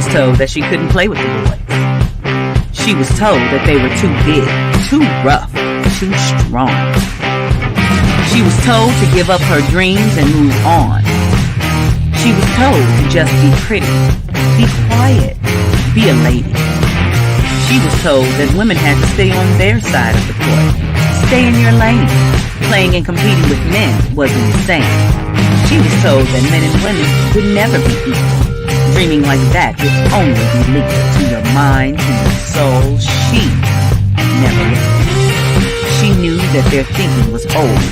was told that she couldn't play with the boys. She was told that they were too big, too rough, too strong. She was told to give up her dreams and move on. She was told to just be pretty, be quiet, be a lady. She was told that women had to stay on their side of the court, stay in your lane. Playing and competing with men wasn't the same. She was told that men and women would never be equal. Dreaming like that would only be lethal to your mind, to your soul. She never listened. She knew that their thinking was old.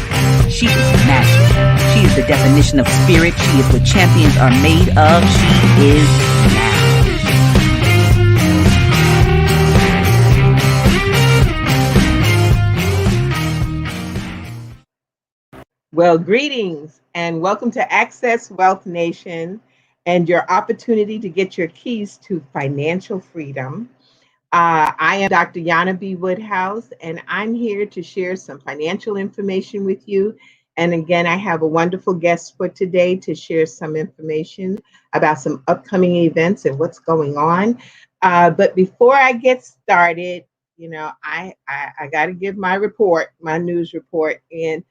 She was magic. She is the definition of spirit. She is what champions are made of. She is now. Well, greetings and welcome to Access Wealth Nation and your opportunity to get your keys to financial freedom. I am Dr. Jana B. Woodhouse, and I'm here to share some financial information with you. And again, I have a wonderful guest for today to share some information about some upcoming events and what's going on. But before I get started, I got to give my report, my news report. And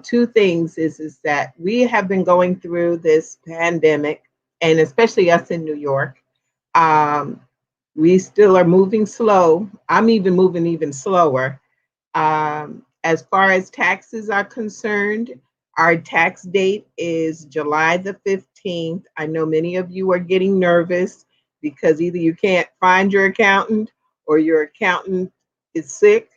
two things is that we have been going through this pandemic, and especially us in New York. We still are moving slow. I'm even moving even slower. As far as taxes are concerned, our tax date is July the 15th. I know many of you are getting nervous because either you can't find your accountant or your accountant is sick,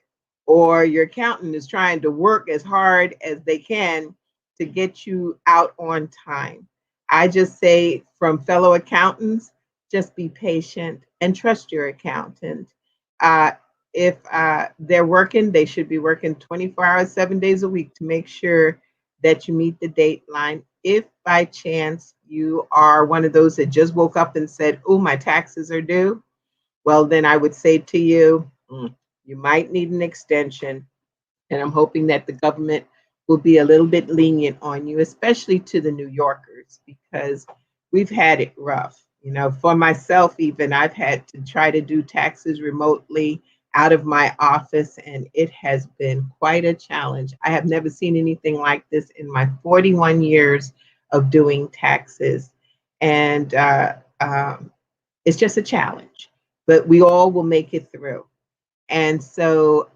or your accountant is trying to work as hard as they can to get you out on time. I just say, from fellow accountants, just be patient and trust your accountant. If they're working, they should be working 24 hours, 7 days a week to make sure that you meet the dateline. If by chance you are one of those that just woke up and said, oh, my taxes are due, well, then I would say to you, you might need an extension, and I'm hoping that the government will be a little bit lenient on you, especially to the New Yorkers, because we've had it rough. For myself, even I've had to try to do taxes remotely out of my office, and it has been quite a challenge. I have never seen anything like this in my 41 years of doing taxes, and it's just a challenge, but we all will make it through. And so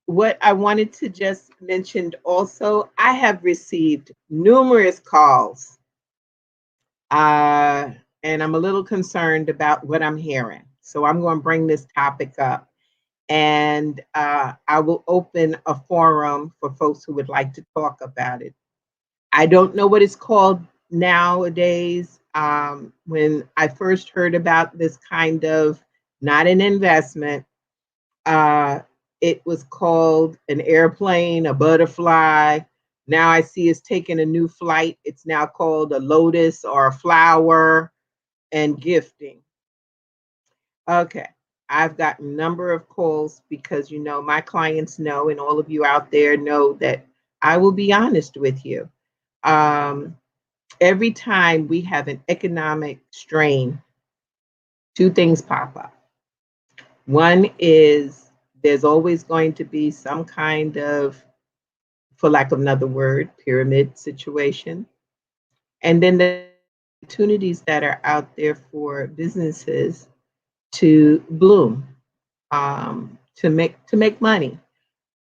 what I wanted to just mention also, I have received numerous calls, and I'm a little concerned about what I'm hearing. So I'm going to bring this topic up, and I will open a forum for folks who would like to talk about it. I don't know what it's called nowadays. When I first heard about this kind of, not an investment, it was called an airplane, a butterfly. Now I see it's taking a new flight. It's now called a lotus or a flower and gifting. Okay, I've got a number of calls because, my clients know, and all of you out there know, that I will be honest with you. Every time we have an economic strain, two things pop up. One is there's always going to be some kind of, for lack of another word, pyramid situation. And then the opportunities that are out there for businesses to bloom, to make money,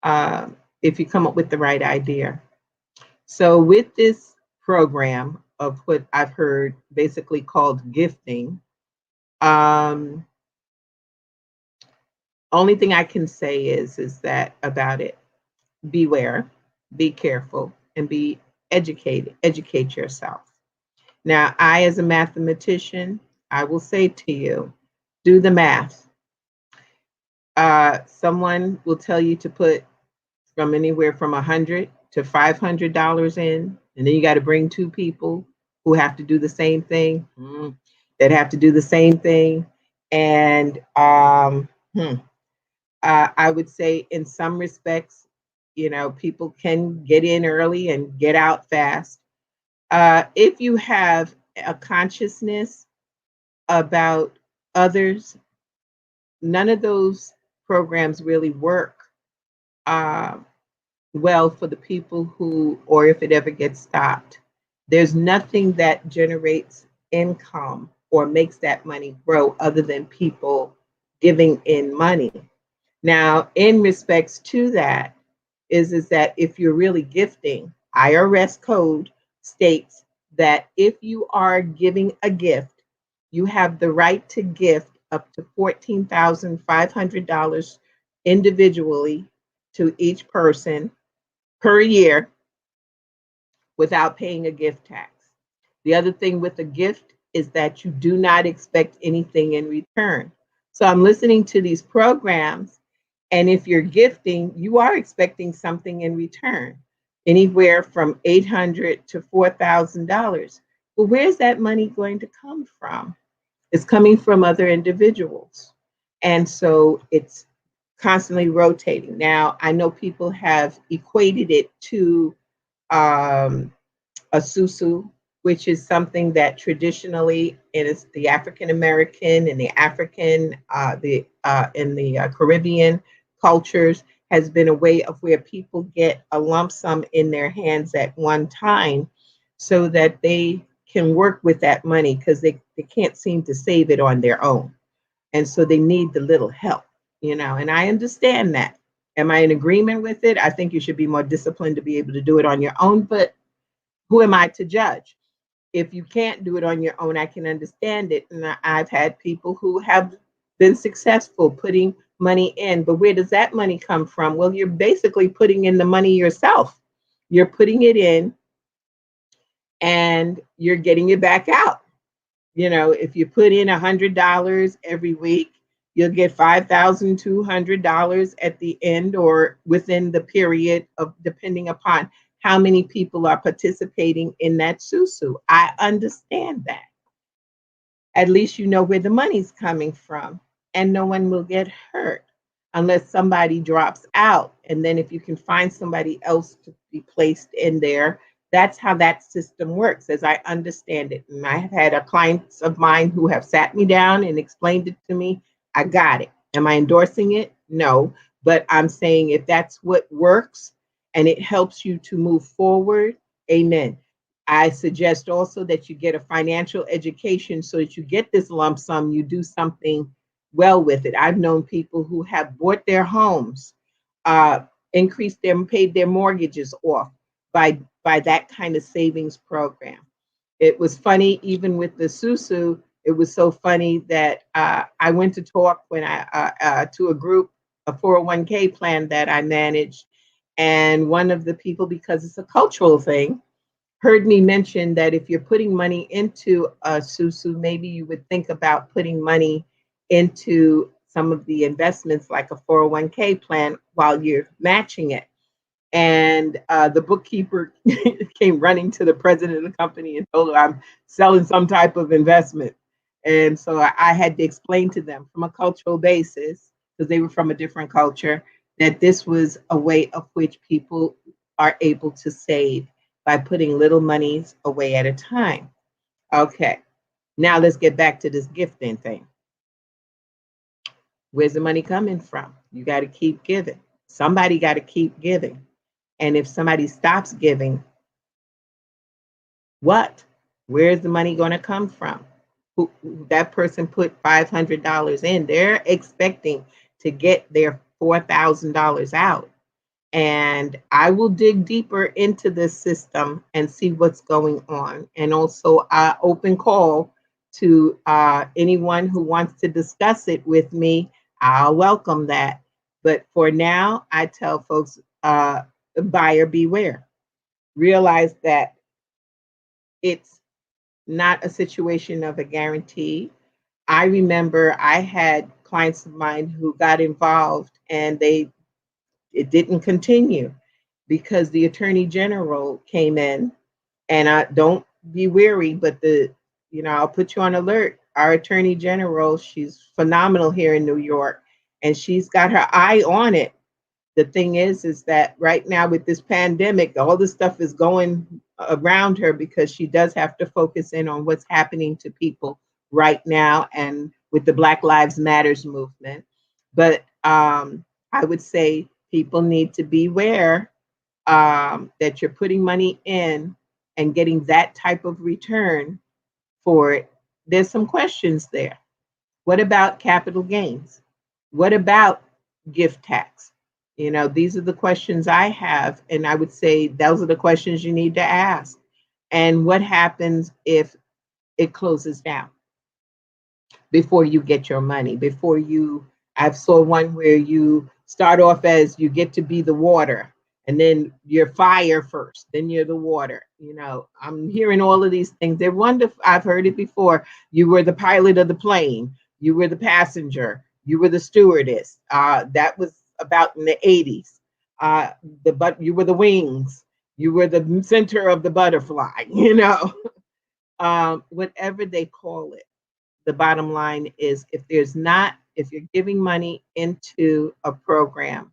if you come up with the right idea. So with this program of what I've heard basically called gifting, only thing I can say is that about it, beware, be careful, and be educated. Educate yourself. Now, I, as a mathematician, I will say to you, do the math. Someone will tell you to put from anywhere from $100 to $500 in, and then you got to bring two people who have to do the same thing, that have to do the same thing, and I would say in some respects, people can get in early and get out fast. If you have a consciousness about others, none of those programs really work uh, well for the people who, or if it ever gets stopped. There's nothing that generates income or makes that money grow other than people giving in money. Now, in respects to that, is that if you're really gifting, IRS code states that if you are giving a gift, you have the right to gift up to $14,500 individually to each person per year without paying a gift tax. The other thing with a gift is that you do not expect anything in return. So I'm listening to these programs, and if you're gifting, you are expecting something in return, anywhere from $800 to $4,000. Well, where's that money going to come from? It's coming from other individuals. And so it's constantly rotating. Now, I know people have equated it to um, a susu, which is something that traditionally it is the African American and the African, the in the Caribbean cultures has been a way of where people get a lump sum in their hands at one time, so that they can work with that money because they can't seem to save it on their own, and so they need the little help, And I understand that. Am I in agreement with it? I think you should be more disciplined to be able to do it on your own, but who am I to judge? If you can't do it on your own, I can understand it. And I've had people who have been successful putting money in, but where does that money come from? Well, you're basically putting in the money yourself. You're putting it in and you're getting it back out. If you put in $100 every week, you'll get $5,200 at the end or within the period of depending upon how many people are participating in that susu. I understand that. At least you know where the money's coming from, and no one will get hurt unless somebody drops out. And then if you can find somebody else to be placed in there, that's how that system works, as I understand it. And I have had clients of mine who have sat me down and explained it to me. I got it. Am I endorsing it? No. But I'm saying if that's what works and it helps you to move forward, amen. I suggest also that you get a financial education so that you get this lump sum, you do something well with it. I've known people who have bought their homes, increased them, paid their mortgages off by that kind of savings program. It was funny, even with the susu, it was so funny that I went to talk when to a group, a 401k plan that I managed. And one of the people, because it's a cultural thing, heard me mention that if you're putting money into a susu, maybe you would think about putting money into some of the investments like a 401k plan while you're matching it. And the bookkeeper came running to the president of the company and told her I'm selling some type of investment. And so I had to explain to them from a cultural basis, because they were from a different culture, that this was a way of which people are able to save by putting little monies away at a time. Okay, now let's get back to this gifting thing. Where's the money coming from? You got to keep giving. Somebody got to keep giving. And if somebody stops giving, what? Where's the money going to come from? That person put $500 in. They're expecting to get their $4,000 out. And I will dig deeper into this system and see what's going on. And also, open call to anyone who wants to discuss it with me. I'll welcome that. But for now, I tell folks, buyer beware. Realize that it's not a situation of a guarantee. I remember I had clients of mine who got involved and it didn't continue because the attorney general came in, and I don't be weary, but I'll put you on alert. Our attorney general, she's phenomenal here in New York, and she's got her eye on it. The thing is that right now with this pandemic, all this stuff is going around her because she does have to focus in on what's happening to people right now and with the Black Lives Matters movement. But I would say people need to beware that you're putting money in and getting that type of return for it. There's some questions there. What about capital gains? What about gift tax? You know, these are the questions I have, and I would say those are the questions you need to ask. And what happens if it closes down before you get your money? Before you, I've saw one where you start off as you get to be the water, and then you're fire first, then you're the water. You know, I'm hearing all of these things. They're wonderful. I've heard it before. You were the pilot of the plane. You were the passenger. You were the stewardess. That was about in the 80s. But you were the wings. You were the center of the butterfly. You know, whatever they call it. The bottom line is, if you're giving money into a program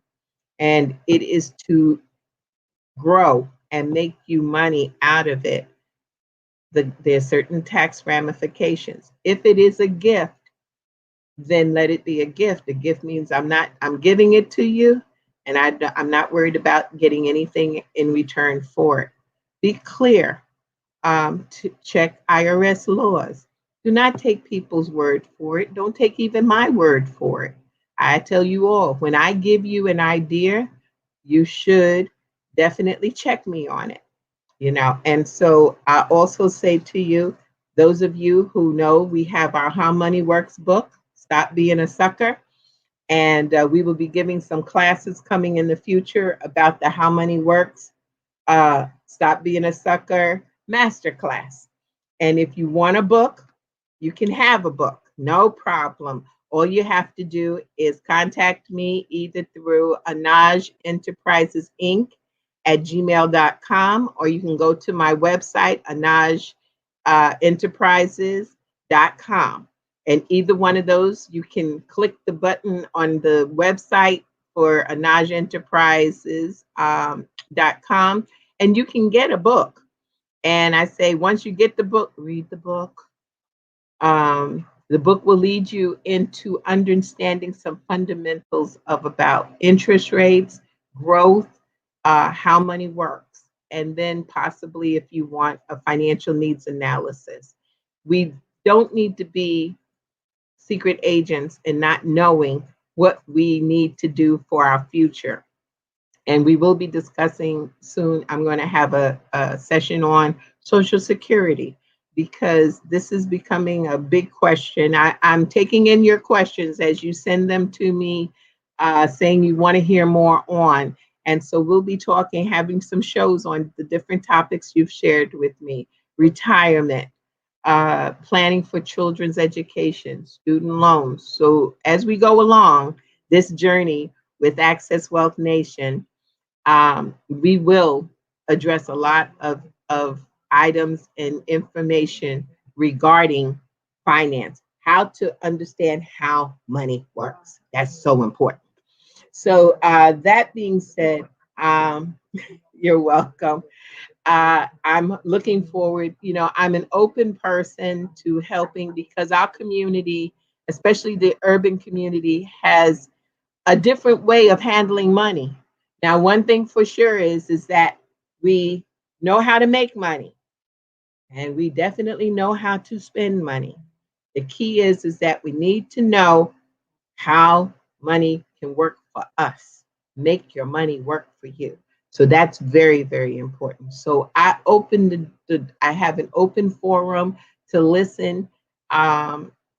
and it is to grow and make you money out of it, there's certain tax ramifications. If it is a gift, then let it be a gift. A gift means I'm giving it to you, and I'm not worried about getting anything in return for it. Be clear. To check IRS laws. Do not take people's word for it. Don't take even my word for it. I tell you all, when I give you an idea, you should definitely check me on it. You know, and so I also say to you, those of you who know we have our How Money Works book, Stop Being a Sucker. And we will be giving some classes coming in the future about the How Money Works, Stop Being a Sucker masterclass. And if you want a book, you can have a book, no problem. All you have to do is contact me either through Anaj Enterprises Inc. at gmail.com, or you can go to my website, anajenterprises.com. And either one of those, you can click the button on the website for anajenterprises.com, and you can get a book. And I say, once you get the book, read the book. The book will lead you into understanding some fundamentals of about interest rates, growth, how money works, and then possibly if you want a financial needs analysis. We don't need to be secret agents and not knowing what we need to do for our future. And we will be discussing soon. I'm going to have a session on Social Security, because this is becoming a big question. I'm taking in your questions as you send them to me, saying you want to hear more on. And so we'll be talking, having some shows on the different topics you've shared with me: retirement, planning for children's education, student loans. So as we go along this journey with Access Wealth Nation, we will address a lot of items and information regarding finance, how to understand how money works. That's so important. So that being said, you're welcome. I'm looking forward, you know, I'm an open person to helping, because our community, especially the urban community, has a different way of handling money. Now, one thing for sure is that we know how to make money, and we definitely know how to spend money. The key is that we need to know how money can work for us. Make your money work for you. So that's very, very important. So I have an open forum to listen,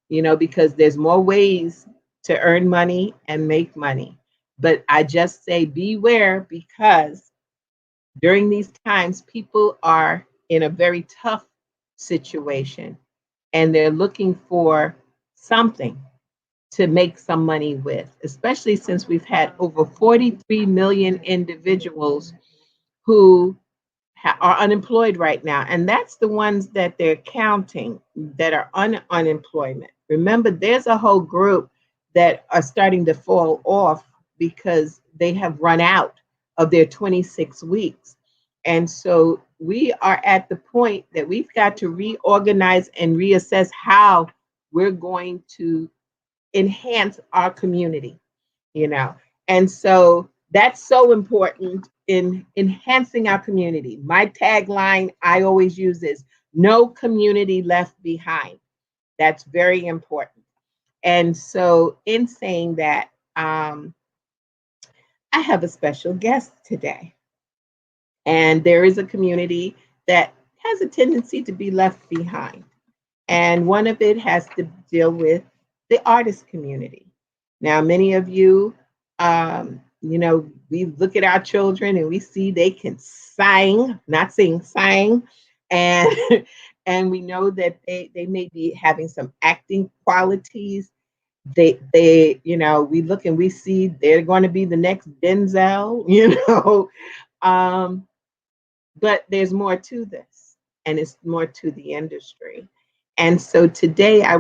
you know, because there's more ways to earn money and make money. But I just say beware, because during these times, people are in a very tough situation, and they're looking for something to make some money with, especially since we've had over 43 million individuals who are unemployed right now. And that's the ones that they're counting that are unemployment. Remember, there's a whole group that are starting to fall off because they have run out of their 26 weeks. And so we are at the point that we've got to reorganize and reassess how we're going to enhance our community, you know. And so that's so important in enhancing our community. My tagline I always use is no community left behind. That's very important. And so, in saying that, I have a special guest today. And there is a community that has a tendency to be left behind. And one of it has to deal with the artist community. Now, many of you, we look at our children and we see they can sing, not sing, sing, and and we know that they may be having some acting qualities. We look and we see they're going to be the next Denzel, um, but there's more to this, and it's more to the industry. And so today I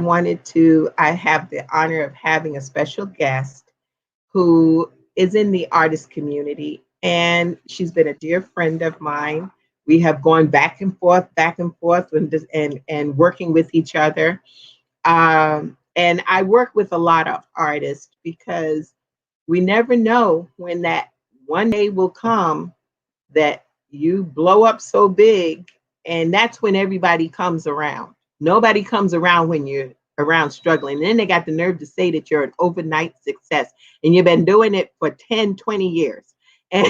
have the honor of having a special guest who is in the artist community, and she's been a dear friend of mine. We have gone back and forth, and working with each other. And I work with a lot of artists because we never know when that one day will come that you blow up so big, and that's when everybody comes around. Nobody comes around when you're around struggling. And then they got the nerve to say that you're an overnight success and you've been doing it for 10, 20 years. And,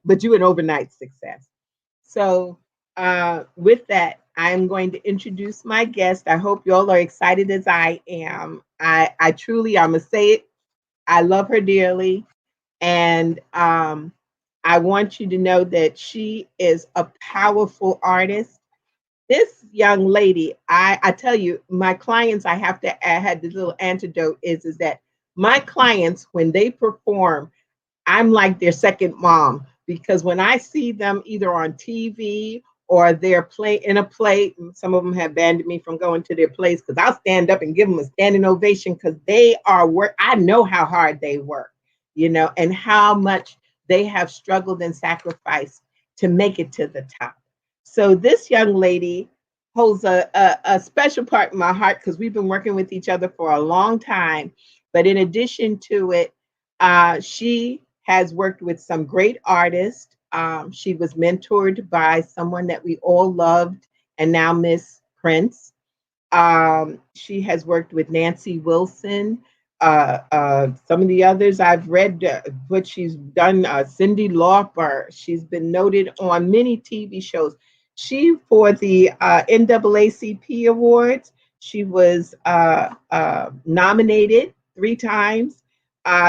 but you're an overnight success. So with that, I'm going to introduce my guest. I hope you all are excited as I am. I truly, I'm going to say it, I love her dearly. And I want you to know that she is a powerful artist. This young lady, I tell you, my clients, I had this little antidote is that my clients, when they perform, I'm like their second mom because when I see them either on TV or they're in a play, some of them have banned me from going to their plays because I'll stand up and give them a standing ovation because they are work. I know how hard they work, and how much they have struggled and sacrificed to make it to the top. So this young lady holds a special part in my heart because we've been working with each other for a long time. But in addition to it, she has worked with some great artists. She was mentored by someone that we all loved and now miss, Prince. She has worked with Nancy Wilson. Some of the others I've read what she's done, Cyndi Lauper. She's been noted on many TV shows. For the NAACP Awards, she was nominated 3 times.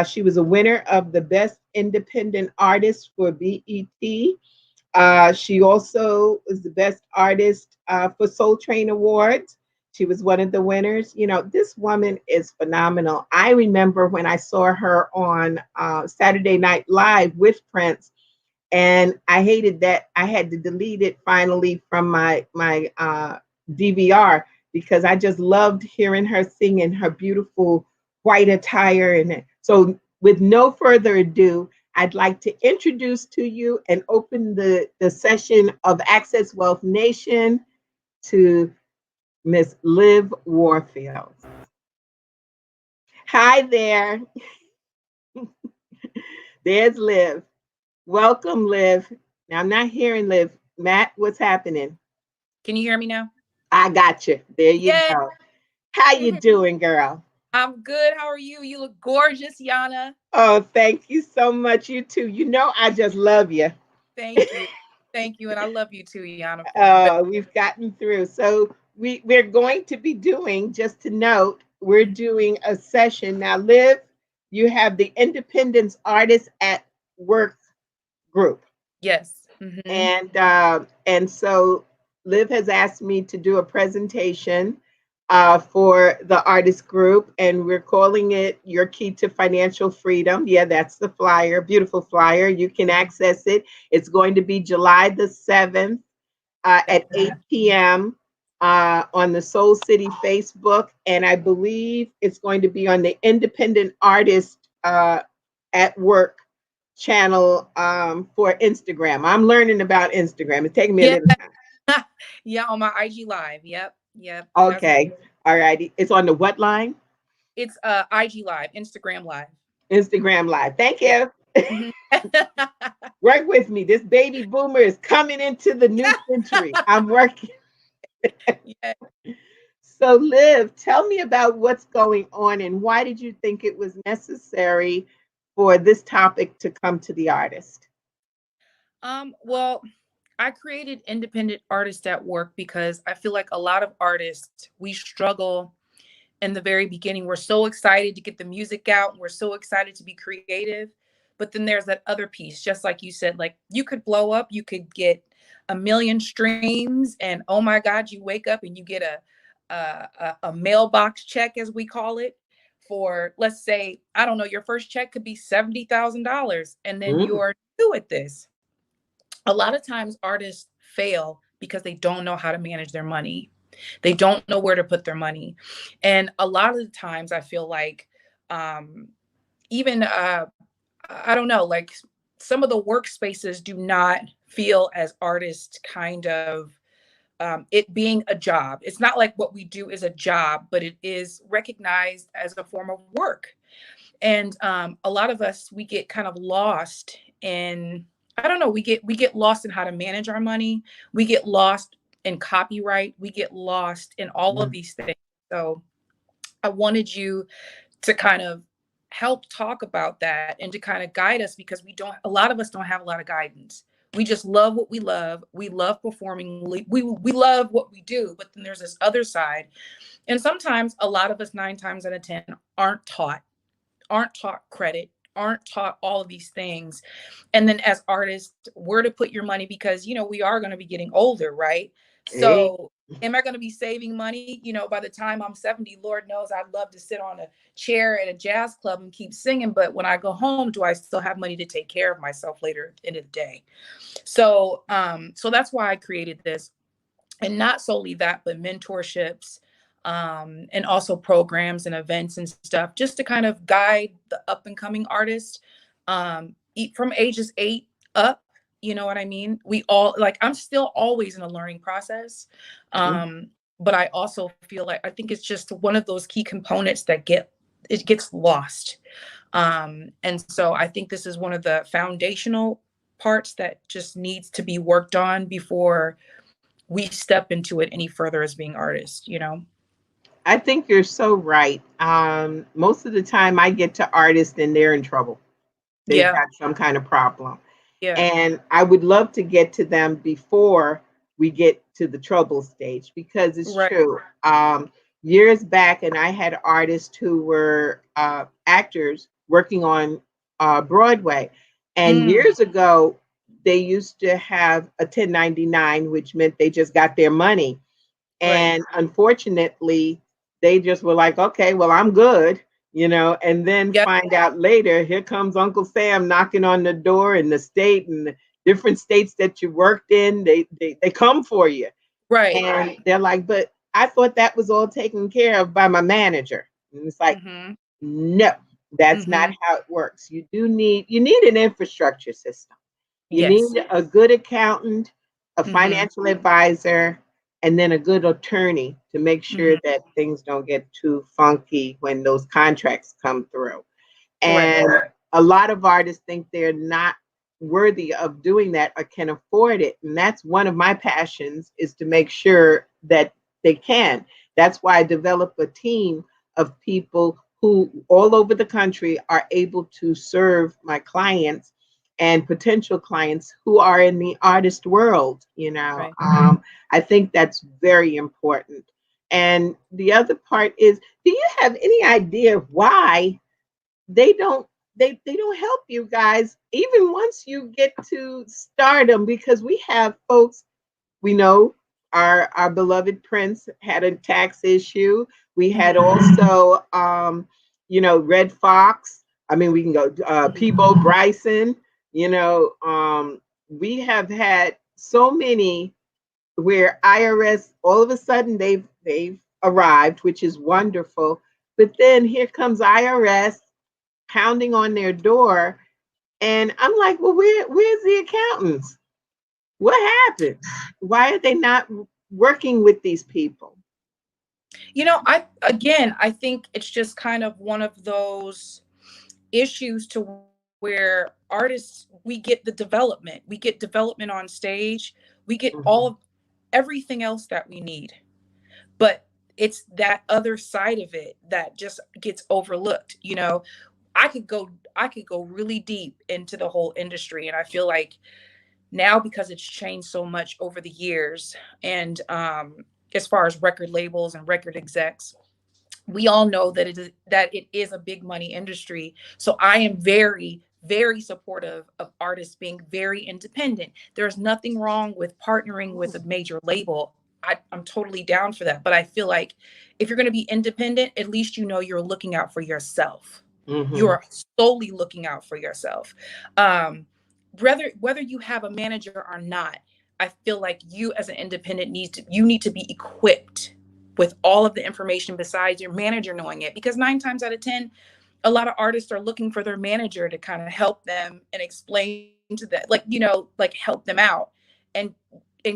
She was a winner of the Best Independent Artist for BET. She also was the Best Artist for Soul Train Awards. She was one of the winners. This woman is phenomenal. I remember when I saw her on Saturday Night Live with Prince, and I hated that I had to delete it finally from my DVR because I just loved hearing her sing in her beautiful white attire. And so, with no further ado, I'd like to introduce to you and open the session of Access Wealth Nation to Miss Liv Warfield. Hi there. There's Liv. Welcome, Liv. Now I'm not hearing Liv. Matt, what's happening? Can you hear me now? I got you. There you go. How you doing, girl? I'm good. How are you? You look gorgeous, Jana. Oh, thank you so much. You too. I just love you. Thank you. Thank you. And I love you too, Jana. We've gotten through. So we're going to be doing, just to note, we're doing a session. Now, Liv, you have the Independence Artists at Work group. Yes. Mm-hmm. And so Liv has asked me to do a presentation for the artist group, and we're calling it Your Key to Financial Freedom. Yeah, that's the flyer, beautiful flyer. You can access it. It's going to be July the 7th at 8 p.m. On the Soul City Facebook, and I believe it's going to be on the Independent Artist at Work channel for Instagram. I'm learning about Instagram. It's taking me a little time. Yeah, on my IG Live. Yep. Okay. All righty. It's on the what line? It's IG Live, Instagram Live. Instagram Live. Thank Yeah. you. Mhm. Work with me. This baby boomer is coming into the new century. I'm working. Yeah. So, Liv, tell me about what's going on and why did you think it was necessary for this topic to come to the artist? Well, I created Independent Artist at Work because I feel like a lot of artists, we struggle in the very beginning. We're so excited to get the music out and we're so excited to be creative. But then there's that other piece, just like you said, like you could blow up, you could get a million streams, and oh my God, you wake up and you get a mailbox check, as we call it, for, let's say, I don't know, your first check could be $70,000, and then Mm, you're new at this. A lot of times artists fail because they don't know how to manage their money. They don't know where to put their money. And a lot of the times I feel like um, even I don't know, like some of the workspaces do not feel as artists kind of it being a job. It's not like what we do is a job, but it is recognized as a form of work. And a lot of us, we get kind of lost in, I don't know, we get lost in how to manage our money. We get lost in copyright. We get lost in all of mm. these things. So I wanted you to kind of help talk about that and to kind of guide us, because a lot of us don't have a lot of guidance. We just love what we love. We love performing. We love what we do, but then there's this other side. And sometimes a lot of us, 9 times out of 10, aren't taught credit, aren't taught all of these things. And then as artists, where to put your money, because we are going to be getting older, right? Hey, So am I going to be saving money? By the time I'm 70, Lord knows I'd love to sit on a chair at a jazz club and keep singing. But when I go home, do I still have money to take care of myself later in the day? So that's why I created this. And not solely that, but mentorships, and also programs and events and stuff, just to kind of guide the up and coming artists, from ages 8 up. You know what I mean? We all, like, I'm still always in a learning process. mm. But I also feel like, I think it's just one of those key components that gets lost. And so I think this is one of the foundational parts that just needs to be worked on before we step into it any further as being artists. I think you're so right. Most of the time I get to artists and they're in trouble. They've Yeah, got some kind of problem. yeah, And I would love to get to them before we get to the trouble stage because it's right. true. Years back, and I had artists who were actors working on Broadway. And Mm, years ago, they used to have a 1099, which meant they just got their money. right. And unfortunately, they just were like, okay, well, I'm good, and then Yep, find out later, here comes Uncle Sam knocking on the door in the state and the different states that you worked in. They come for you. right. And they're like, but I thought that was all taken care of by my manager. And it's like, Mm-hmm. no, that's not Mm-hmm. how it works. You need an infrastructure system. You Yes. need a good accountant, a Mm-hmm. financial advisor, and then a good attorney to make sure Mm-hmm. that things don't get too funky when those contracts come through. Right. And a lot of artists think they're not worthy of doing that or can afford it. And that's one of my passions, is to make sure that they can. That's why I develop a team of people who all over the country are able to serve my clients and potential clients who are in the artist world. Right. I think that's very important. And the other part is, do you have any idea why they don't they don't help you guys even once you get to stardom? Because we have folks, we know our beloved Prince had a tax issue. We had Mm-hmm. also Red Fox. I mean, we can go Mm-hmm. Peebo Bryson. We have had so many where IRS all of a sudden they've arrived, which is wonderful. But then here comes IRS pounding on their door, and I'm like, well, where's the accountants? What happened? Why are they not working with these people? I think it's just kind of one of those issues to where artists, we get the development, we get development on stage, we get all Mhm. of everything else that we need, but it's that other side of it that just gets overlooked. I could go really deep into the whole industry, and I feel like now, because it's changed so much over the years, and as far as record labels and record execs, we all know that it is a big money industry. So I am very, very supportive of artists being very independent. There's nothing wrong with partnering with a major label. I'm totally down for that. But I feel like if you're going to be independent, at least you're looking out for yourself. Mhm. You're solely looking out for yourself. Um, whether you have a manager or not, I feel like you as an independent need to be equipped with all of the information besides your manager knowing it, because 9 times out of 10, a lot of artists are looking for their manager to kind of help them and explain to them, like help them out and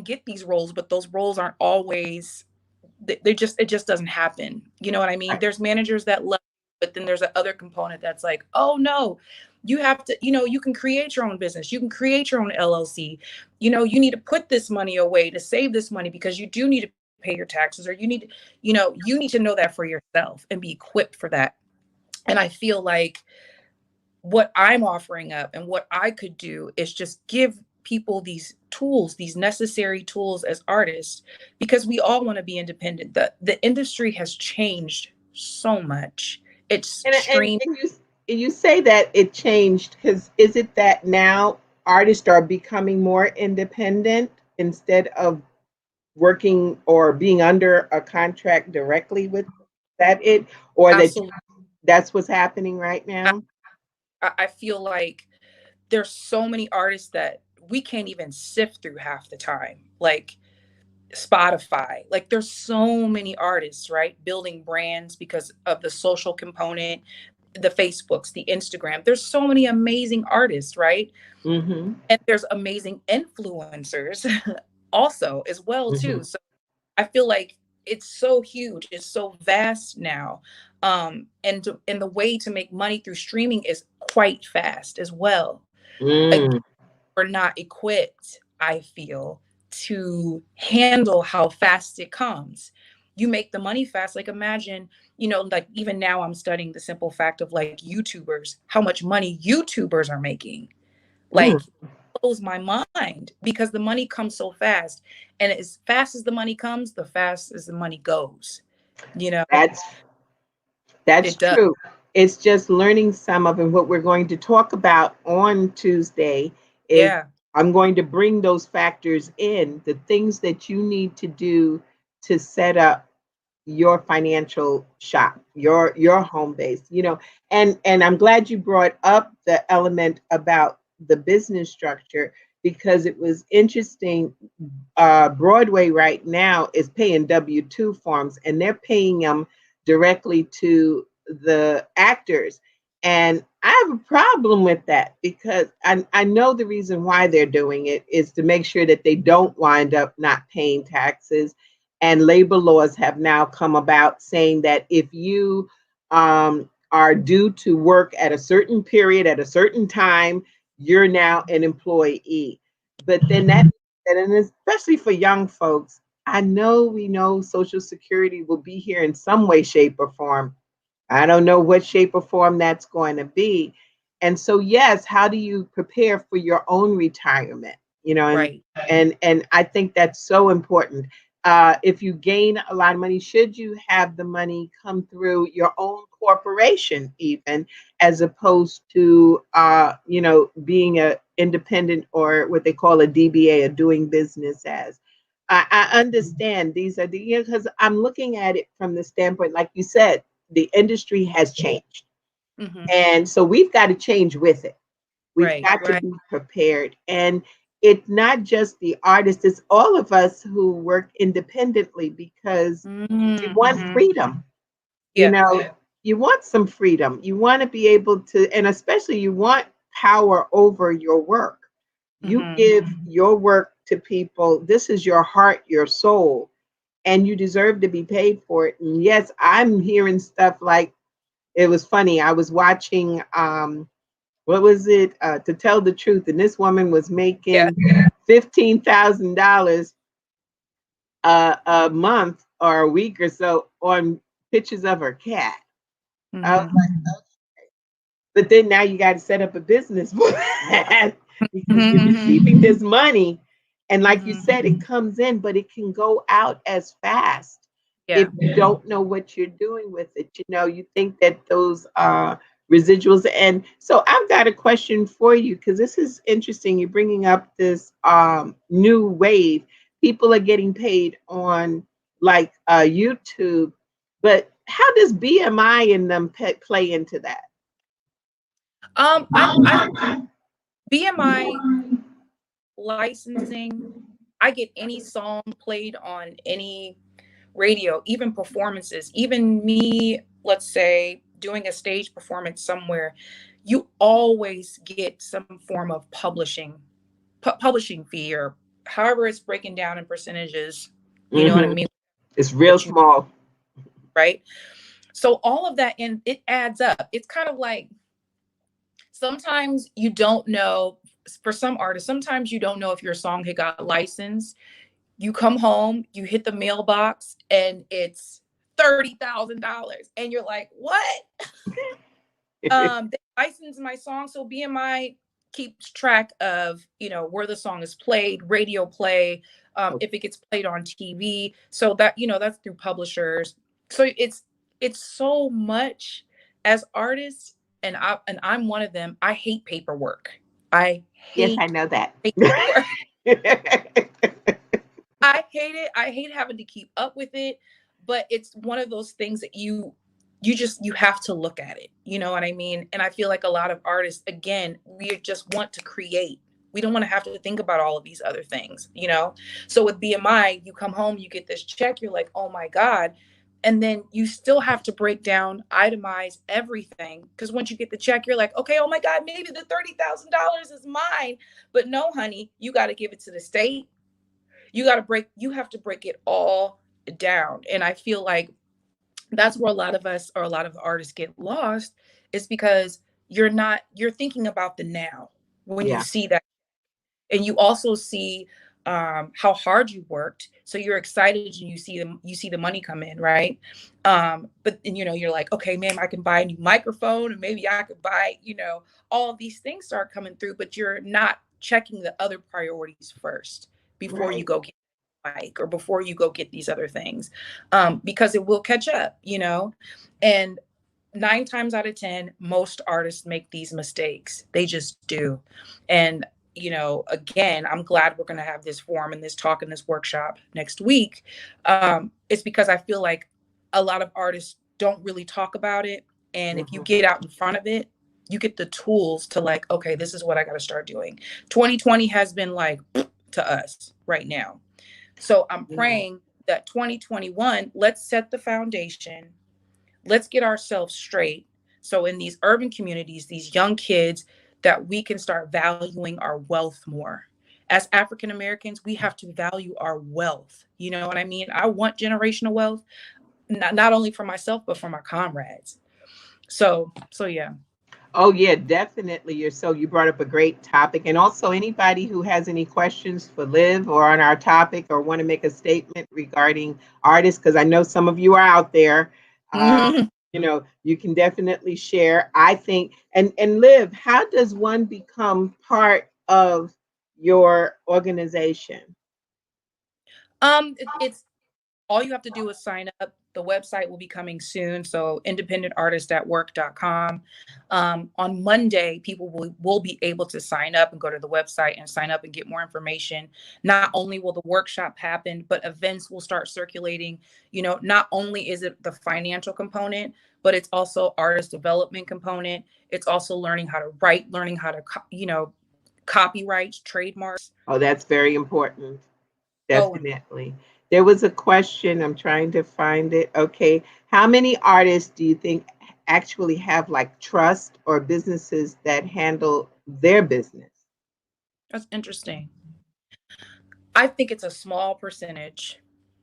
get these roles. But those roles aren't always, it just doesn't happen. You know what I mean? Right. There's managers that love, but then there's a other component that's like, oh no, you have to, you can create your own business, you can create your own LLC. You need to put this money away to save this money, because you do need to pay your taxes, or you need to know that for yourself and be equipped for that. And I feel like what I'm offering up and what I could do is just give people these tools, these necessary tools as artists, because we all want to be independent. The industry has changed so much. It's And streamed. you say that it changed because is it that now artists are becoming more independent instead of working or being under a contract directly with that it or that Absolutely. that's what's happening right I, now? I feel like there's so many artists that we can't even sift through half the time. Like Spotify. Like there's so many artists, right? Building brands because of the social component, the Facebooks, the Instagram. There's so many amazing artists, right? Mm-hmm. And there's amazing influencers also as well Mm-hmm. too. So I feel like it's so huge, it's so vast now. And the way to make money through streaming is quite fast as well. Mm. We're not equipped, I feel, to handle how fast it comes. You make the money fast. Like imagine, like even now I'm studying the simple fact of like YouTubers, how much money YouTubers are making. Mm. Like blows my mind because the money comes so fast. And as fast as the money comes, the fast as the money goes. You know, That's That's it does. true. It's just learning some of, and what we're going to talk about on Tuesday is Yeah. I'm going to bring those factors in, the things that you need to do to set up your financial shop, your home base, and I'm glad you brought up the element about the business structure because it was interesting. Broadway right now is paying W-2 forms, and they're paying them directly to the actors. And I have a problem with that because I know the reason why they're doing it is to make sure that they don't wind up not paying taxes. And labor laws have now come about saying that if you are due to work at a certain period, at a certain time, you're now an employee. But then that and especially for young folks, I know we know Social Security will be here in some way, shape, or form. I don't know what shape or form that's going to be. And so, yes, how do you prepare for your own retirement? Right. And I think that's so important. If you gain a lot of money, should you have the money come through your own corporation, even as opposed to being a independent or what they call a DBA, a doing business as. I understand these are the because I'm looking at it from the standpoint, like you said, the industry has changed, Hmm. and so we've got to change with it. We've Right. got to Right. be prepared. And it's not just the artists, it's all of us who work independently because we want Mm-hmm. freedom. You Yeah. know, you want some freedom. You want to be able to, and especially you want power over your work. You Hmm. give your work to people. This is your heart, your soul. and you deserve to be paid for it. And yes, I'm hearing stuff like, it was funny. I was watching what was it? To Tell the Truth, and this woman was Yeah. making $15,000 a month or a week or so on pictures of her cat. I was Mm-hmm. like, but then now you got to set up a business for that because you're Mm-hmm. receiving this money. And like you Mm-hmm. said, it comes in, but it can go out as fast if Yeah. you don't know what you're doing with it. You know, you think that those residuals. And so I've got a question for you because this is interesting. You're bringing up this new wave. People are getting paid on like YouTube, but how does BMI and them play into that? I BMI licensing, I get any song played on any radio, even performances, even me, let's say, doing a stage performance somewhere, you always get some form of publishing fee, or however it's breaking down in percentages. You know what I Hmm. mean? It's real What you small. right? So all of that, and it adds up. It's kind of like sometimes you don't know, for some artists, sometimes you don't know if your song had got licensed. You come home, you hit the mailbox, and it's $30,000, and you're like, "What?" They licensed my song, so BMI keeps track of, where the song is played, radio play, if it gets played on TV. So that, that's through publishers. So it's so much as artists, and I'm one of them. I hate paperwork. I Yes, I hate know that. paperwork. I hate it. I hate having to keep up with it, but it's one of those things that you have to look at it. You know what I mean? And I feel like a lot of artists, again, we just want to create. We don't want to have to think about all of these other things. So with BMI, you come home, you get this check, you're like, "Oh my God." And then you still have to break down, itemize everything. Because once you get the check, you're like, "Okay, oh my God, maybe the $30,000 is mine." But no, honey, you got to give it to the state. You have to break it all down. And I feel like that's where a lot of us, or a lot of artists, get lost, is because you're thinking about the now when you Yeah. see that. And you also see how hard you worked, so you're excited, and you see the money come in, right? But then, you're like, "Okay, man, I can buy a new microphone, and maybe I could buy, all of these things start coming through, but you're not checking the other priorities first before you Right. go get a mic, or before you go get these other things, because it will catch up. And 9 times out of 10, most artists make these mistakes. They just do. And, again, I'm glad we're going to have this forum and this talk and this workshop next week. It's because I feel like a lot of artists don't really talk about it. And if you Hmm. get out in front of it, you get the tools to, like, okay, this is what I got to start doing. 2020 has been like to us right now. So I'm Yeah. praying that 2021, let's set the foundation. Let's get ourselves straight. So in these urban communities, these young kids, that we can start valuing our wealth more. As African Americans, we have to value our wealth. You know what I mean? I want generational wealth, not only for myself, but for my comrades. So yeah. Oh yeah, definitely. You brought up a great topic. And also anybody who has any questions for Liv or on our topic or want to make a statement regarding artists, because I know some of you are out there. Uh, you can definitely share. I think and Liv, how does one become part of your organization? It's all you have to do is sign up. The website will be coming soon. So independentartistatwork.com. On Monday, people will be able to sign up and go to the website and sign up and get more information. Not only will the workshop happen, but events will start circulating. Not only is it the financial component, but it's also artist development component. It's also learning how to write, learning how to, copyrights, trademarks. Oh, that's very important. So Definitely. There was a question, I'm trying to find it. Okay. How many artists do you think actually have like trust or businesses that handle their business? that's interesting. I think it's a small percentage.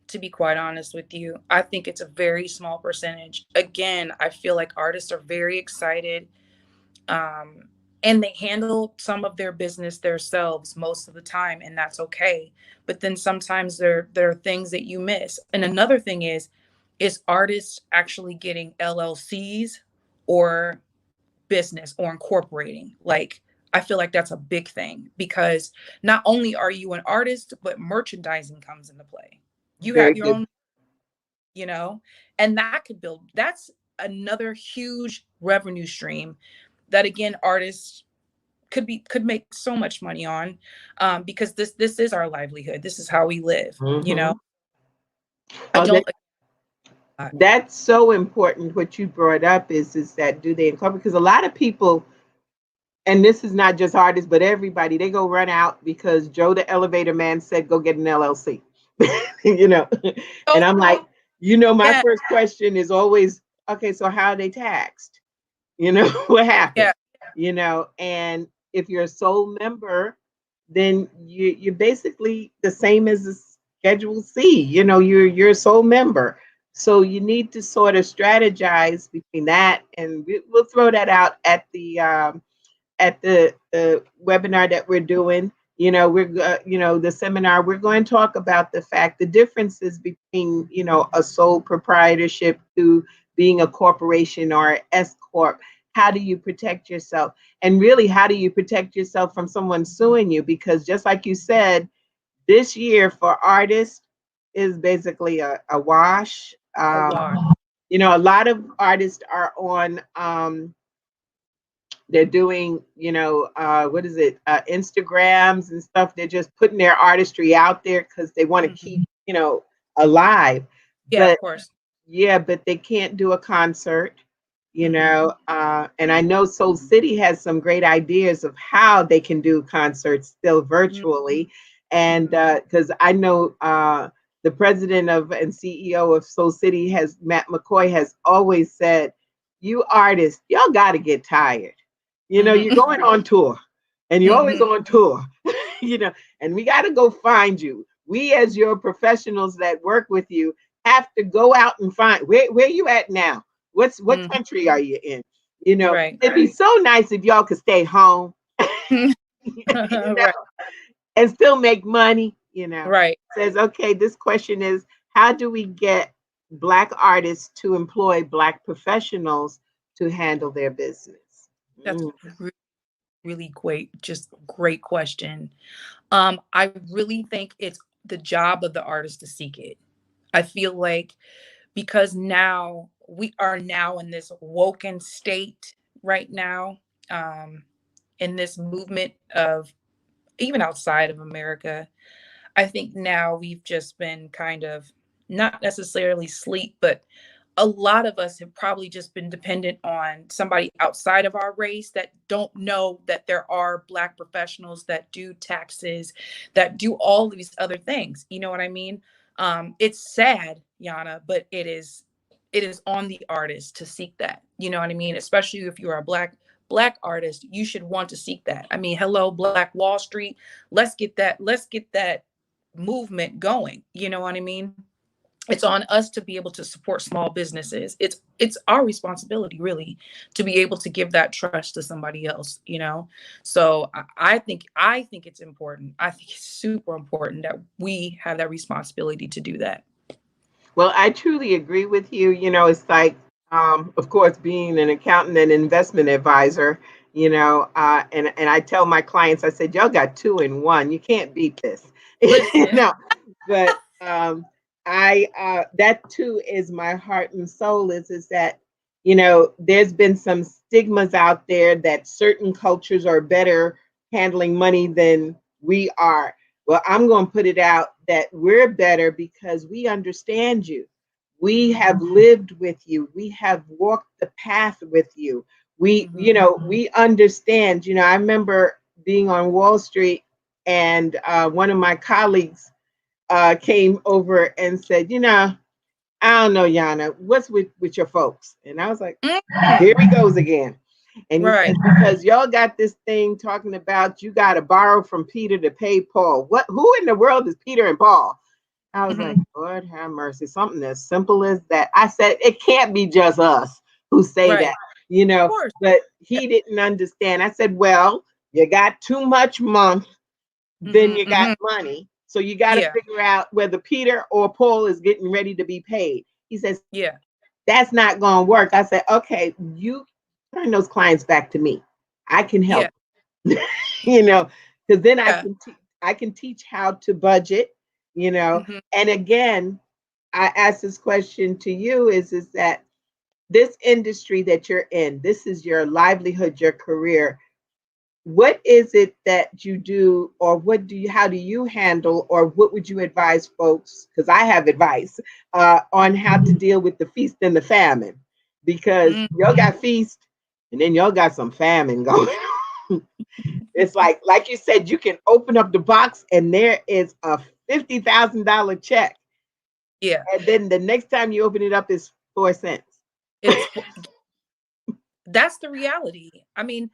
to be quite honest with you. I think it's a very small percentage. Again, I feel like artists are very excited, um, and they handle some of their business themselves most of the time, and that's okay. But then sometimes there are things that you miss. And another thing is artists actually getting LLCs or business or incorporating? Like, I feel like that's a big thing, because not only are you an artist, but merchandising comes into play. You Very have your good. own, you know, and that could build, that's another huge revenue stream that, again, artists could make so much money on, because this is our livelihood. This is how we live, you know. Mm-hmm. I Oh, don't that's so important. What you brought up is that do they incorporate? Because a lot of people, and this is not just artists, but everybody, they go run out because Joe the elevator man said go get an LLC. you know, and oh, I'm like, my yeah, first question is always, okay, so how are they taxed? What happened? yeah. And if you're a sole member, then you're basically the same as a Schedule C. You're a sole member. So you need to sort of strategize between that, and we'll throw that out at the webinar that we're doing. The seminar, we're going to talk about the differences between, a sole proprietorship to being a corporation or an S corp. How do you protect yourself? And really, how do you protect yourself from someone suing you? Because just like you said, this year for artists is basically a wash. A lot. A lot of artists are on they're doing, what is it, Instagrams and stuff. They're just putting their artistry out there because they want to keep, alive. Yeah, of But course. yeah, but they can't do a concert, and I know Soul City has some great ideas of how they can do concerts still virtually. And because I know the president of and CEO of Soul City Matt McCoy has always said, you artists, y'all got to get tired. You're going on tour and you're always on tour, and we got to go find you. We, as your professionals that work with you, have to go out and find where you at now. What country are you in? Right. It'd be so nice if y'all could stay home, Right. and still make money. Right. Says, okay, this question is, how do we get Black artists to employ Black professionals to handle their business? That's Mm. really great. Just great question. I really think it's the job of the artist to seek it. I feel like, because now we are now in this woken state right now, in this movement of, even outside of America, I think now we've just been kind of, not necessarily sleep, but a lot of us have probably just been dependent on somebody outside of our race that don't know that there are Black professionals that do taxes, that do all these other things. You know what I mean? It's sad, Jana, but it is on the artist to seek that. You know what I mean? Especially if you're a black artist, you should want to seek that. I mean, hello, Black Wall Street. Let's get that movement going. You know what I mean? It's on us to be able to support small businesses. It's our responsibility, really, to be able to give that trust to somebody else, So I think it's important. I think it's super important that we have that responsibility to do that. Well, I truly agree with you. It's like, of course, being an accountant and investment advisor, and I tell my clients, I said, y'all got 2 in 1. You can't beat this. Listen. But I that too is my heart and soul is that, there's been some stigmas out there that certain cultures are better handling money than we are. Well, I'm going to put it out that we're better because we understand you. We have lived with you. We have walked the path with you. We understand. I remember being on Wall Street, and one of my colleagues came over and said, I don't know, Jana, what's with your folks? And I was like, here he goes again. And he Right. says, because y'all got this thing talking about you got to borrow from Peter to pay Paul. Who in the world is Peter and Paul? I was like, Mhm. Lord have mercy. Something as simple as that. I said, it can't be just us who say Right. that, you Of know, course. but Yeah. he didn't understand. I said, well, you got too much month, then Mhm. you got Mhm. money. So you got to Yeah. figure out whether Peter or Paul is getting ready to be paid. He says, Yeah. that's not going to work. I said, okay, you turn those clients back to me. I can Yeah. help, you know, because then Yeah. I can teach how to budget, you know. Mhm. And again, I ask this question to you is that this industry that you're in, this is your livelihood, your career. What is it that you do, or how do you handle, or what would you advise folks? Because I have advice on how to deal with the feast and the famine, because Mhm. y'all got feast and then y'all got some famine going on. It's like you said, you can open up the box and there is a $50,000 check, Yeah. and then the next time you open it up is 4 cents. It's that's the reality. I mean,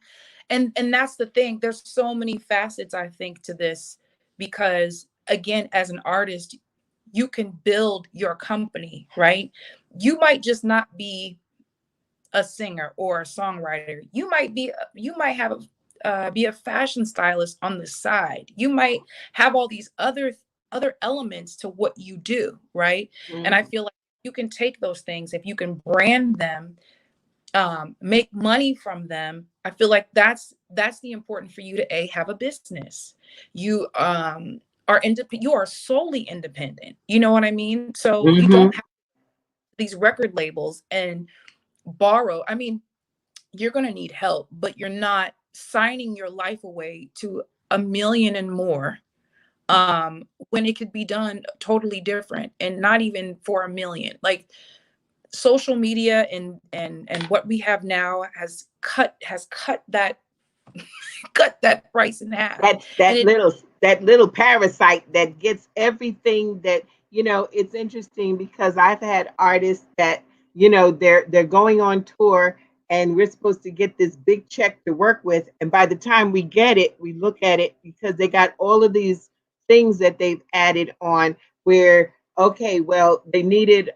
and that's the thing. There's so many facets I think to this because again, as an artist, you can build your company, right? You might just not be a singer or a songwriter. You might have be a fashion stylist on the side. You might have all these other elements to what you do, right? And I Mhm. feel like you can take those things if you can brand them, make money from them. I feel like that's the important for you to have a business. You are independent. You are solely independent. You know what I mean? So you Mhm. don't have these record labels and borrow. I mean, you're going to need help, but you're not signing your life away to a million and more, when it could be done totally different and not even for a million. Like social media and what we have now has cut that cut that price in half. That's And it that little parasite that gets everything that, it's interesting because I've had artists that, they're going on tour and we're supposed to get this big check to work with, and by the time we get it, we look at it because they got all of these things that they've added on where, okay, well, they needed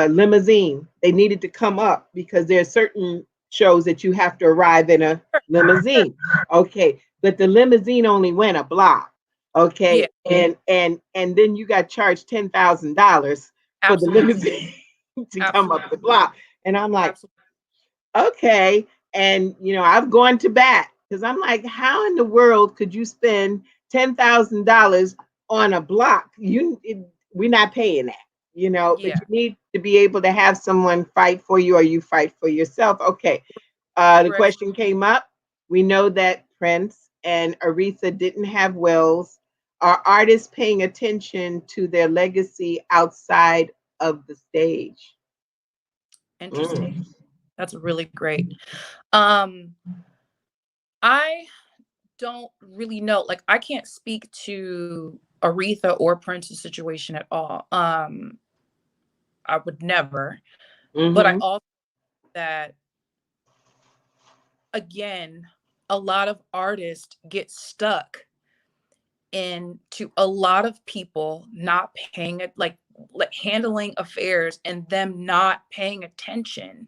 limousine. They needed to come up because there are certain shows that you have to arrive in a limousine. Okay, but the limousine only went a block. yeah, Okay, and then you got charged $10,000 for the absolutely. limousine to come up Absolutely. the block, and I'm like, Absolutely. okay. And I've gone to bat because I'm like, how in the world could you spend $10,000 on a block? We're not paying that, but Yeah. you need to be able to have someone fight for you or you fight for yourself. Okay. The Correct. question came up. We know that Prince and Aretha didn't have wills. Are artists paying attention to their legacy outside of the stage? Interesting. Mm. That's really great. um I don't really know. Like I can't speak to Aretha or Prince's situation at all. I would never. But I Mm-hmm. also that again, a lot of artists get stuck into a lot of people not paying it, like handling affairs and them not paying attention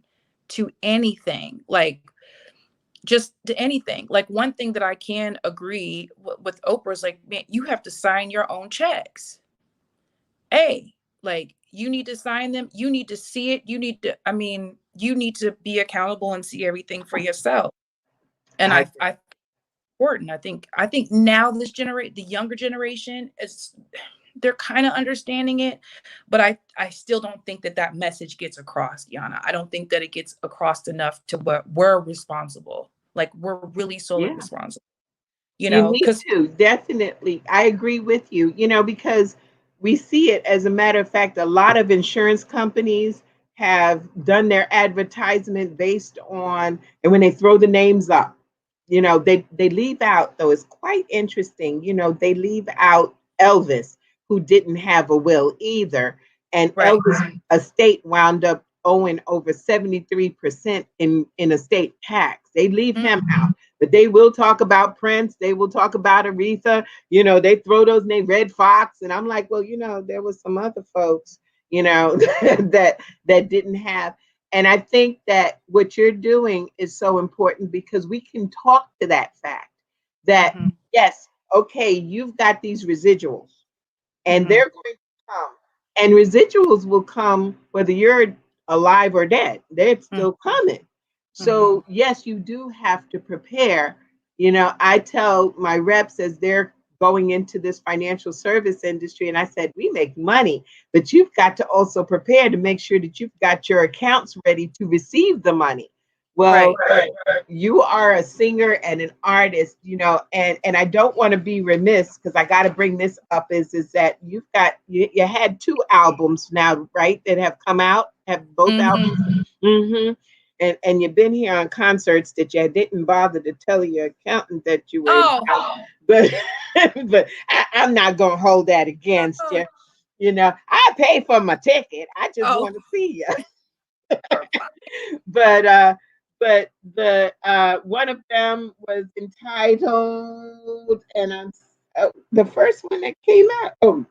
to anything, like just to anything. Like one thing that I can agree with Oprah is like, man, you have to sign your own checks. Hey, like you need to sign them. You need to see it. I mean, you need to be accountable and see everything for yourself. And I I important. I think now the younger generation is they're kind of understanding it, but I still don't think that message gets across, Yana. I don't think that it gets across enough to what we're responsible. Like we're really solely Yeah. responsible, You need because to, definitely. I agree with you, because we see it. As a matter of fact, a lot of insurance companies have done their advertisement based on, and when they throw the names up, they leave out, though it's quite interesting, they leave out Elvis, who didn't have a will either. And right. Elvis' estate wound up owing over 73% in estate tax. They leave Mm, him out. but they will talk about Prince. They will talk about Aretha. You know, they throw those names, Red Fox, and I'm like, well, you know, there was some other folks, you know, that didn't have. And I think that what you're doing is so important because we can talk to that fact that yes, okay, you've got these residuals, and they're going to come, and residuals will come whether you're alive or dead. They're still coming. So yes, you do have to prepare. You know, I tell my reps as they're going into this financial service industry, and I said, we make money, but you've got to also prepare to make sure that you've got your accounts ready to receive the money. Well, Right. you are a singer and an artist, you know, and I don't want to be remiss because I got to bring this up is that you had 2 albums now, right, that have come out, have both albums. And you've been here on concerts that you didn't bother to tell your accountant that you were in town. But but I'm not gonna hold that against you. You know, I paid for my ticket. I just want to see you. But the one of them was entitled, and I'm the first one that came out. Oh,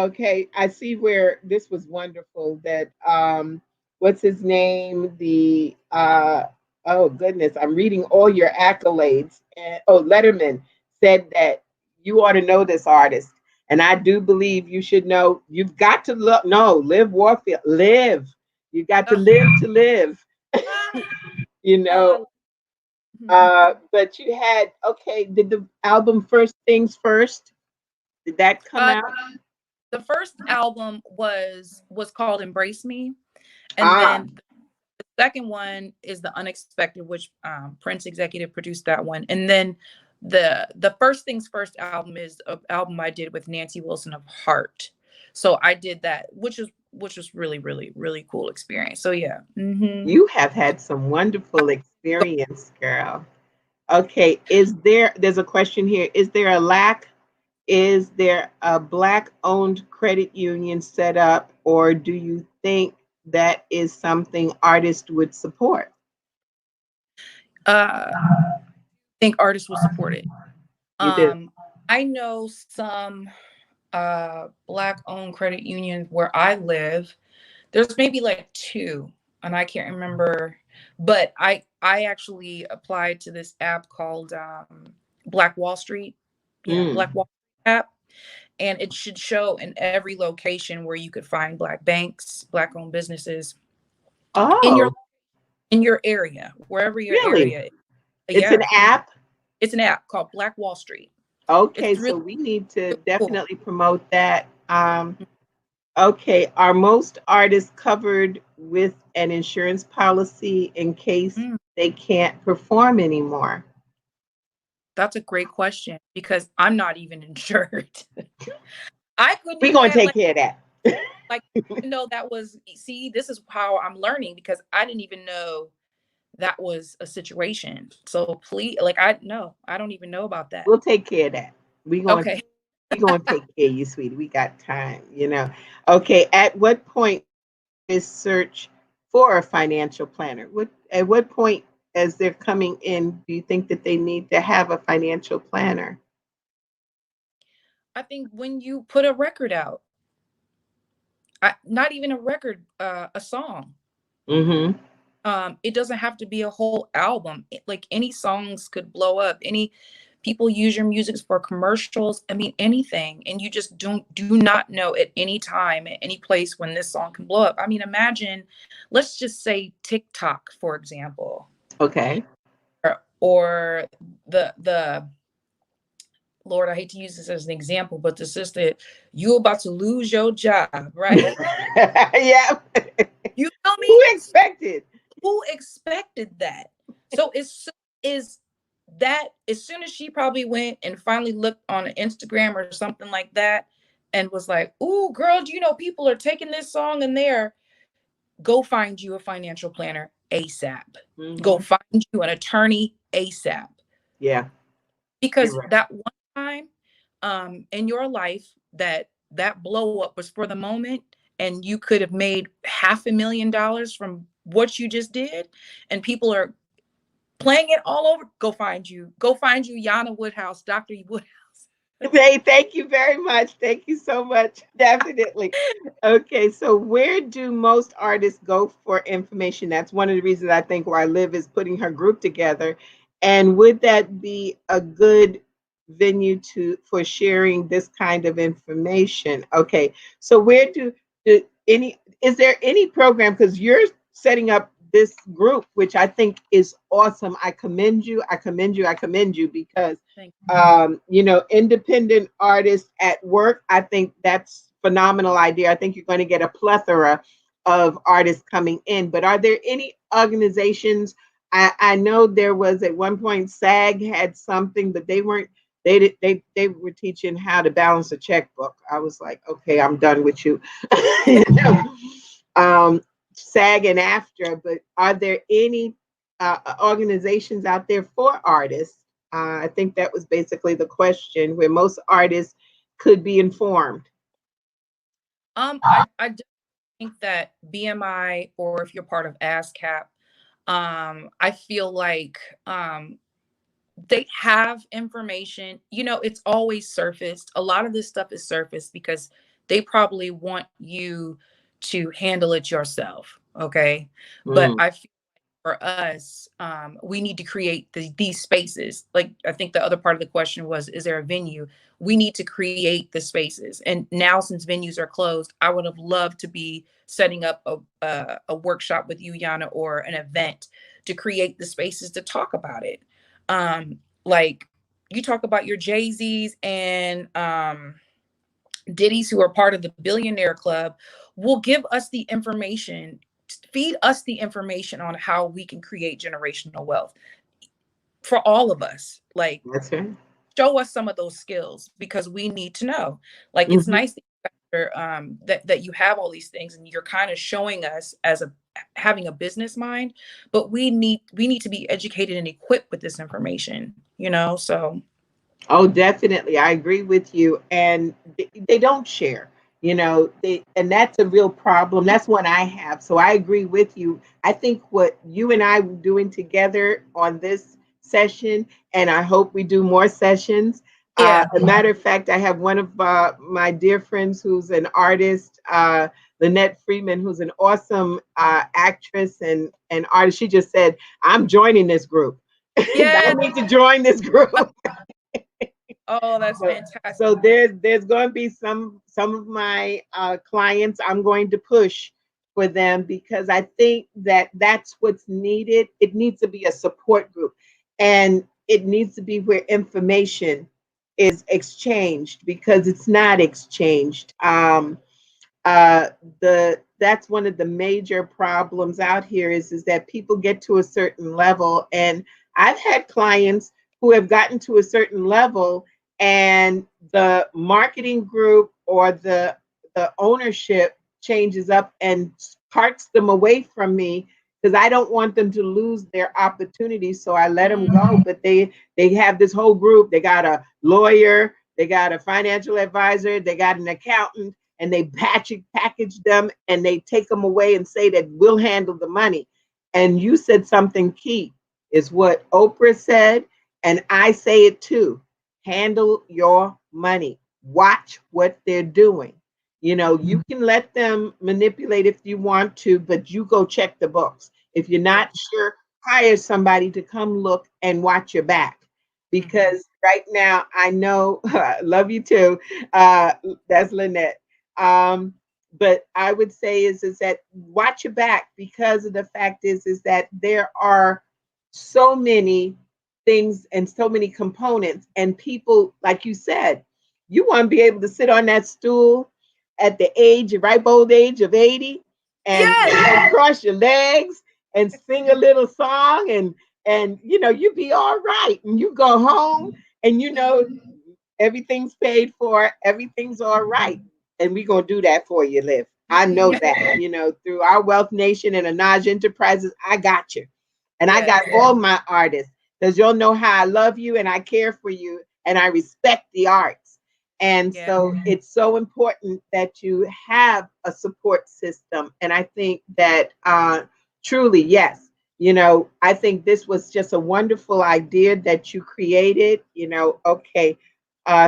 okay. I see where this was wonderful. That what's his name? The oh goodness, I'm reading all your accolades. And oh, Letterman said that you ought to know this artist, and I do believe you should know. You've got to look. No, Liv Warfield, live. You got to live to live. You know. But you had okay. Did the album First Things First? Did that come out? The first album was called Embrace Me, and then the second one is The Unexpected, which Prince executive produced that one. And then the First Things First album is an album I did with Nancy Wilson of Heart. So I did that, which was really, really, really cool experience. So yeah. You have had some wonderful experience, girl. Okay, there's a question here. Is there a Black-owned credit union set up, or do you think that is something artists would support? I think artists will support it. You do? I know some Black-owned credit unions where I live. There's maybe like 2, and I can't remember, but I actually applied to this app called Black Wall Street. Yeah, Black Wall Street app. And it should show in every location where you could find Black banks, Black-owned businesses Oh, in your area, wherever your really? area is. It's an app? It's an app called Black Wall Street. Okay, It's so really we need to cool. definitely promote that. Okay, are most artists covered with an insurance policy in case they can't perform anymore? That's a great question because I'm not even insured. I couldn't We're even gonna take care of that. like know that was this is how I'm learning because I didn't even know that was a situation. So please, like I don't even know about that. We'll take care of that. Okay. We're gonna take care of you, sweetie. We got time, you know. Okay, at what point is search for a financial planner? At what point as they're coming in, do you think that they need to have a financial planner? I think when you put a record out, not even a record, a song. Mm-hmm. It doesn't have to be a whole album. Like any songs could blow up. Any people use your music for commercials. I mean, anything. And you just do not know at any time, at any place when this song can blow up. I mean, imagine, let's just say TikTok, for example. Okay. Or the Lord, I hate to use this as an example, but the sister, you about to lose your job, right? Yeah. You feel me? Who expected? Who expected that? So is that as soon as she probably went and finally looked on Instagram or something like that and was like, "Ooh, girl, do you know people are taking this song and go find you a financial planner ASAP. Go find you an attorney ASAP." Yeah. Because Right. that one time in your life that blow up was for the moment, and you could have made $500,000 from what you just did, and people are playing it all over. Go find you, Jana Woodhouse, Dr. Woodhouse. Hey, thank you very much. Thank you so much. Definitely. Okay, so where do most artists go for information? That's one of the reasons I think why Liv is putting her group together. And would that be a good venue for sharing this kind of information? Okay, so where do any is there any program, because you're setting up this group, which I think is awesome. I commend you. I commend you. I commend you because Thank independent artists at work. I think that's phenomenal idea. I think you're going to get a plethora of artists coming in. But are there any organizations? I know there was at one point SAG had something, but they weren't. They were teaching how to balance a checkbook. I was like, okay, I'm done with you. You know? SAG and AFTRA, but are there any organizations out there for artists? I think that was basically the question, where most artists could be informed. I do think that BMI, or if you're part of ASCAP, I feel like they have information. It's always surfaced. A lot of this stuff is surfaced because they probably want you to handle it yourself. Okay. But Mm. I feel for us, we need to create these spaces. Like, I think the other part of the question was, is there a venue? We need to create the spaces. And now, since venues are closed, I would have loved to be setting up a workshop with you, Jana, or an event to create the spaces to talk about it. Like, you talk about your Jay-Z's and Diddy's, who are part of the Billionaire Club, will give us the information, feed us the information on how we can create generational wealth for all of us. Like, That's right. show us some of those skills, because we need to know. Like, it's Mhm. nice that you have all these things and you're kind of showing us as having a business mind, but we need to be educated and equipped with this information. So Oh, definitely. I agree with you. And they don't share, and that's a real problem. That's one I have. So I agree with you. I think what you and I were doing together on this session, and I hope we do more sessions. yeah. A matter of fact, I have one of my dear friends who's an artist, Lynette Freeman, who's an awesome actress and artist. She just said, I'm joining this group. Yeah. I need to join this group. Oh, that's So, fantastic. so there's going to be some of my clients I'm going to push for them, because I think that that's what's needed. It needs to be a support group, and it needs to be where information is exchanged, because it's not exchanged. Uh, the That's one of the major problems out here is that people get to a certain level, and I've had clients who have gotten to a certain level, and the marketing group or the ownership changes up and carts them away from me, because I don't want them to lose their opportunity, so I let them go. But they have this whole group. They got a lawyer, they got a financial advisor, they got an accountant, and they package them and they take them away and say that we'll handle the money. And you said something key, is what Oprah said, and I say it too. Handle your money. Watch what they're doing. You can let them manipulate if you want to, but you go check the books. If you're not sure, hire somebody to come look and watch your back. Because right now, I know, love you too. That's Lynette. Um, but I would say is that watch your back, because of the fact is that there are so many things and so many components, and people, like you said, you want to be able to sit on that stool at the ripe old age of 80, and cross your legs and sing a little song, and you be all right, and you go home, and everything's paid for, everything's all right. And we're going to do that for you, Liv. I know that, through our Wealth Nation and Anaj Enterprises, I got you. And I got all my artists, because you'll know how I love you and I care for you and I respect the arts. And so it's so important that you have a support system. And I think that truly, yes, I think this was just a wonderful idea that you created. Okay.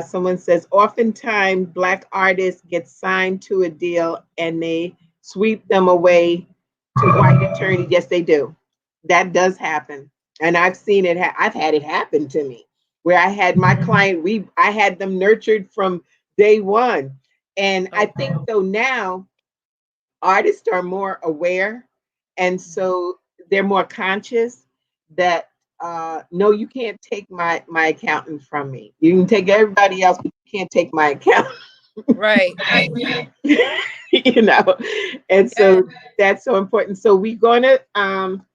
Someone says, oftentimes Black artists get signed to a deal and they sweep them away to white attorney. Yes, they do. That does happen. And I've seen it. I've had it happen to me where I had my client, I had them nurtured from day one. And I think so now artists are more aware, and so they're more conscious that no, you can't take my accountant from me. You can take everybody else, but you can't take my account. Right. you know, and so that's so important. So we're gonna come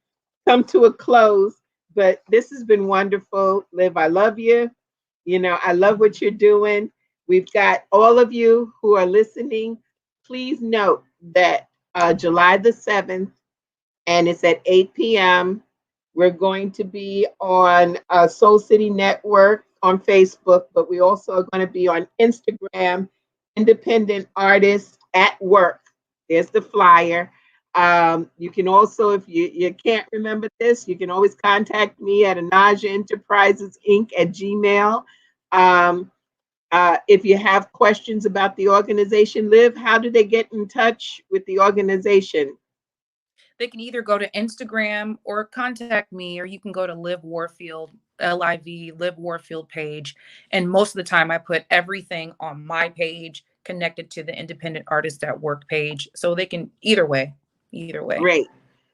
to a close, but this has been wonderful. Liv, I love you. I love what you're doing. We've got all of you who are listening. Please note that July the 7th, and it's at 8 p.m. We're going to be on Soul City Network on Facebook, but we also are going to be on Instagram, Independent Artists at Work. There's the flyer. You can also, if you can't remember this, you can always contact me at Anaja Enterprises Inc. at Gmail. If you have questions about the organization, Liv, how do they get in touch with the organization? They can either go to Instagram or contact me, or you can go to Liv Warfield, LIV, Liv Warfield page. And most of the time I put everything on my page connected to the Independent Artist at Work page. So they can either way. Great.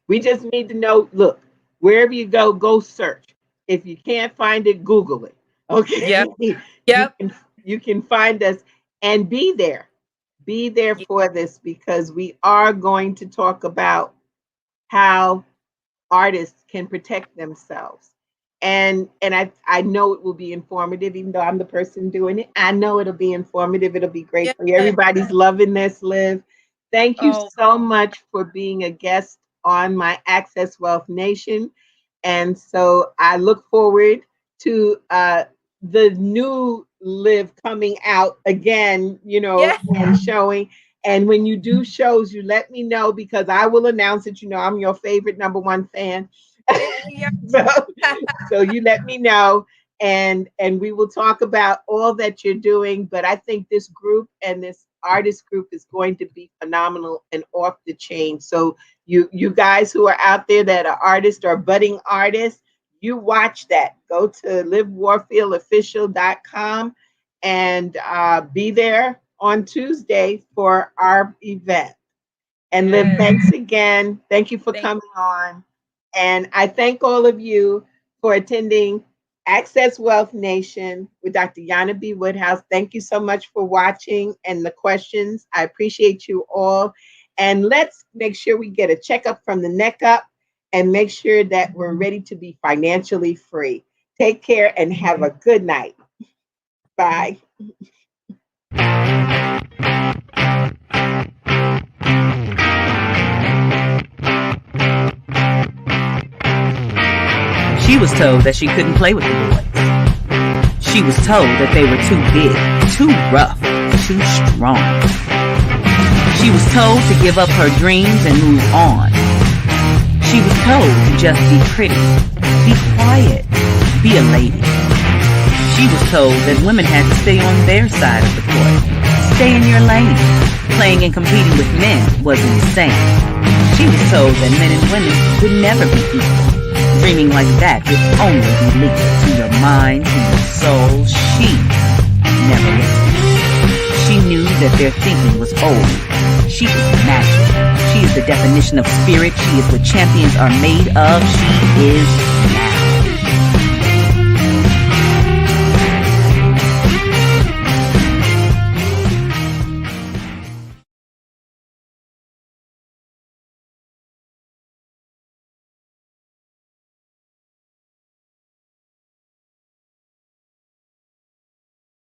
We just need to know, look, wherever you go search. If you can't find it, Google it. Okay. Yep. You can find us and be there. Be there for this, because we are going to talk about how artists can protect themselves. And I know it will be informative, even though I'm the person doing it. I know it'll be informative. It'll be great for you. Everybody's loving this, Liv. Thank you so much for being a guest on my Access Wealth Nation. And so I look forward to the new Liv coming out again, and showing. And when you do shows, you let me know, because I will announce it. I'm your favorite #1 fan. so you let me know, and we will talk about all that you're doing. But I think this group and this artist group is going to be phenomenal and off the chain. So you guys who are out there that are artists or budding artists, you watch that. Go to livwarfieldofficial.com and be there on Tuesday for our event. And Liv, thanks again. Thank you for coming on. And I thank all of you for attending Access Wealth Nation with Dr. Jana B. Woodhouse. Thank you so much for watching and the questions. I appreciate you all. And let's make sure we get a checkup from the neck up and make sure that we're ready to be financially free. Take care and have a good night. Bye. She was told that she couldn't play with the boys. She was told that they were too big, too rough, too strong. She was told to give up her dreams and move on. She was told to just be pretty, be quiet, be a lady. She was told that women had to stay on their side of the court, stay in your lane. Playing and competing with men was insane. She was told that men and women would never be equal. Dreaming like that would only be lethal to your mind, to your soul. She never listened. She knew that their thinking was old. She is magic. She is the definition of spirit. She is what champions are made of. She is